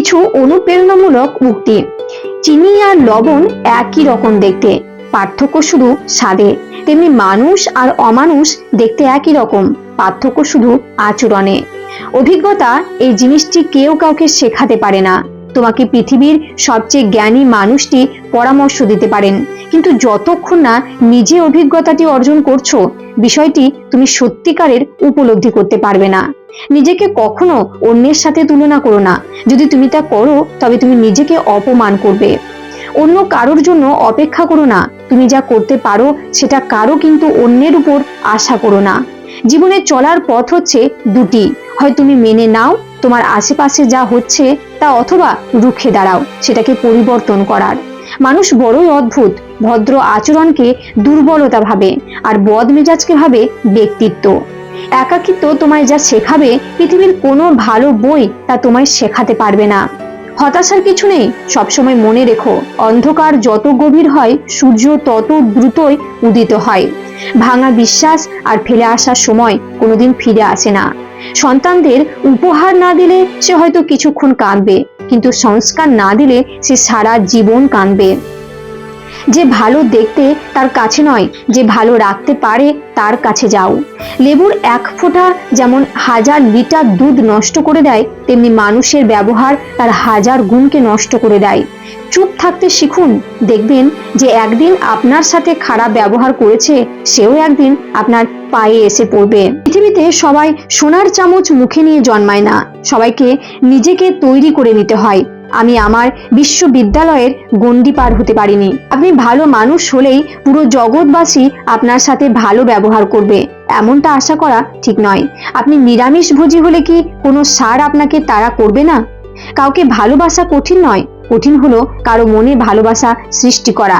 কিছু অনুপ্রেরণামূলক উক্তি। চিনি আর লবণ একই রকম দেখতে, পার্থক্য শুধু স্বাদে। তেমনি মানুষ আর অমানুষ দেখতে একই রকম, পার্থক্য শুধু আচরণে। অভিজ্ঞতা এই জিনিসটি কেউ কাউকে শেখাতে পারে না। তোমাকে পৃথিবীর সবচেয়ে জ্ঞানী মানুষটি পরামর্শ দিতে পারেন, কিন্তু যতক্ষণ না নিজে অভিজ্ঞতাটি অর্জন করছো, বিষয়টি তুমি সত্যিকারের উপলব্ধি করতে পারবে না। নিজেকে কখনো অন্যের সাথে তুলনা করো না। যদি তুমি তা করো, তবে তুমি নিজেকে অপমান করবে। অন্য কারোর জন্য অপেক্ষা করো না। তুমি যা করতে পারো সেটা কারো কিন্তু অন্যের উপর আশা করো না। জীবনে চলার পথ হচ্ছে দুটি, হয় তুমি মেনে নাও তোমার আশেপাশে যা হচ্ছে তা, অথবা রুখে দাঁড়াও সেটাকে পরিবর্তন করার। মানুষ বড়ই অদ্ভুত, ভদ্র আচরণকে দুর্বলতা ভাবে আর বদমেজাজকে ভাবে ব্যক্তিত্ব। একাকিত্ব তোমায় যা শেখাবে, পৃথিবীর কোনো ভালো বই তা তোমায় শেখাতে পারবে না। হতাশার কিছু নেই, সবসময় মনে রেখো, অন্ধকার যত গভীর হয় সূর্য তত দ্রুতই উদিত হয়। ভাঙা বিশ্বাস আর ফেলে আসার সময় কোনোদিন ফিরে আসে না। সন্তানদের উপহার না দিলে সে হয়তো কিছুক্ষণ কাঁদবে, কিন্তু সংস্কার না দিলে সে সারা জীবন কাঁদবে। যে ভালো দেখতে তার কাছে নয়, যে ভালো রাখতে পারে তার কাছে যাও। লেবুর এক ফোঁটা যেমন 1000 লিটার দুধ নষ্ট করে দেয়, তেমনি মানুষের ব্যবহার তার 1000 গুণকে নষ্ট করে দেয়। চুপ থাকতে শিখুন, দেখবেন যে একদিন আপনার সাথে খারাপ ব্যবহার করেছে, সেও একদিন আপনার পায়ে এসে পড়বে। পৃথিবীতে সবাই সোনার চামচ মুখে নিয়ে জন্মায় না, সবাইকে নিজেকে তৈরি করে নিতে হয়। আমি আমার বিশ্ববিদ্যালয়ের গণ্ডি পার হতে পারিনি। আপনি ভালো মানুষ হলেই পুরো জগৎবাসী আপনার সাথে ভালো ব্যবহার করবে, এমনটা আশা করা ঠিক নয়। আপনি নিরামিষভোজী হলে কি কোনো ষাঁড় আপনাকে তাড়া করবে না? কাউকে ভালোবাসা কঠিন নয়, কঠিন হলো কারো মনে ভালোবাসা সৃষ্টি করা।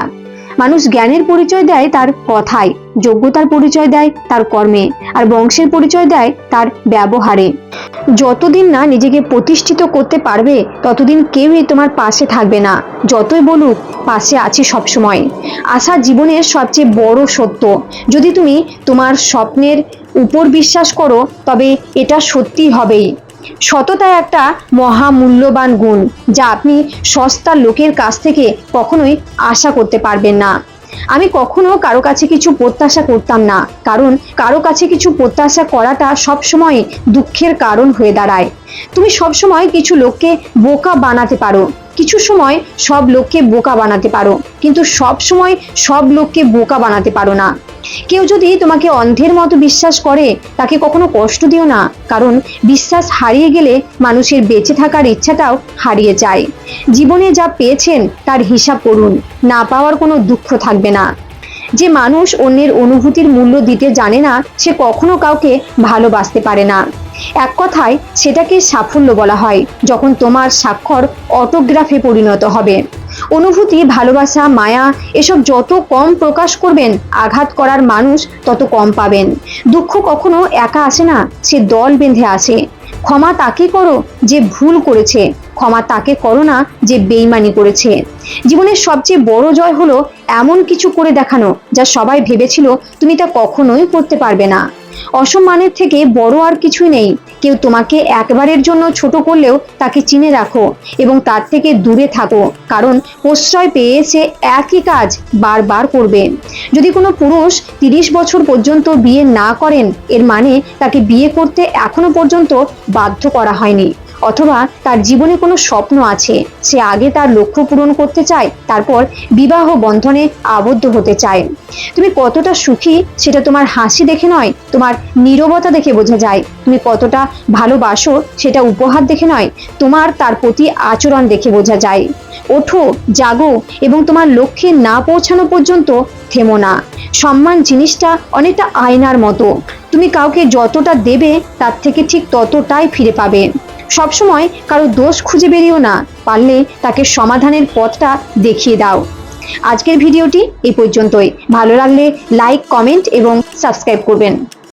মানুষ জ্ঞানের পরিচয় দেয় তার কথায়, যোগ্যতার পরিচয় দেয় তার কর্মে, আর বংশের পরিচয় দেয় তার ব্যবহারে। যতদিন না নিজেকে প্রতিষ্ঠিত করতে পারবে, ততদিন কেউই তোমার পাশে থাকবে না। যতই বলুক পাশে আছি সবসময়, আশা জীবনের সবচেয়ে বড় সত্য। যদি তুমি তোমার স্বপ্নের উপর বিশ্বাস করো, তবে এটা সত্যি হবেই। সততা একটা মহামূল্যবান গুণ, যা আপনি সস্তা লোকের কাছ থেকে কখনোই আশা করতে পারবেন না। আমি কখনো কারো কাছে কিছু প্রত্যাশা করতাম না, কারণ কারো কাছে কিছু প্রত্যাশা করাটা সবসময় দুঃখের কারণ হয়ে দাঁড়ায়। তুমি সবসময় কিছু লোককে বোকা বানাতে পারো, কিছু সময় সব লোককে বোকা বানাতে পারো, কিন্তু সব সময় সব লোককে বোকা বানাতে পারো না। কেউ যদি তোমাকে অন্ধের মতো বিশ্বাস করে, তাকে কখনো কষ্ট দিও না, কারণ বিশ্বাস হারিয়ে গেলে মানুষের বেঁচে থাকার ইচ্ছাটাও হারিয়ে যায়। জীবনে যা পেয়েছেন তার হিসাব করুন, না পাওয়ার কোনো দুঃখ থাকবে না। যে মানুষ অন্যের অনুভূতির মূল্য দিতে জানে না, সে কখনো কাউকে ভালোবাসতে পারে না। এক কথায় সেটাকে সাফল্য বলা হয়, যখন তোমার স্বাক্ষর অটোগ্রাফে পরিণত হবে। অনুভূতি, ভালোবাসা, মায়া এসব যত কম প্রকাশ করবেন, আঘাত করার মানুষ তত কম পাবেন। দুঃখ কখনো একা আসে না, সে দল বেঁধে আসে। ক্ষমা তাকে করো যে ভুল করেছে, ক্ষমা তাকে করো না যে বেইমানি করেছে। জীবনের সবচেয়ে বড় জয় হলো এমন কিছু করে দেখানো যা সবাই ভেবেছিল তুমি তা কখনোই করতে পারবে না। অসম্মানের থেকে বড় আর কিছুই নেই। কেউ তোমাকে একবারের জন্য ছোট করলেও তাকে চিনে রাখো এবং তার থেকে দূরে থাকো, কারণ প্রশ্রয় পেয়ে সে একই কাজ বারবার করবে। যদি কোনো পুরুষ 30 বছর পর্যন্ত বিয়ে না করেন, এর মানে তাকে বিয়ে করতে এখনো পর্যন্ত বাধ্য করা হয়নি, অথবা তার জীবনে কোনো স্বপ্ন আছে, সে আগে তার লক্ষ্য পূরণ করতে চায়, তারপর বিবাহ বন্ধনে আবদ্ধ হতে চায়। তুমি কতটা সুখী সেটা তোমার হাসি দেখে নয়, তোমার নীরবতা দেখে বোঝা যায়। তুমি কতটা ভালোবাসো সেটা উপহার দেখে নয়, তোমার তার প্রতি আচরণ দেখে বোঝা যায়। ওঠো, জাগো এবং তোমার লক্ষ্যে না পৌঁছানো পর্যন্ত থেমো না। সম্মান জিনিসটা অনেকটা আয়নার মতো, তুমি কাউকে যতটা দেবে তার থেকে ঠিক ততটাই ফিরে পাবে। সবসময় কারো দোষ খুঁজে বেরিও না, পারলে তাকে সমাধানের পথটা দেখিয়ে দাও। আজকের ভিডিওটি এই পর্যন্তই। ভালো লাগলে লাইক, কমেন্ট এবং সাবস্ক্রাইব করবেন।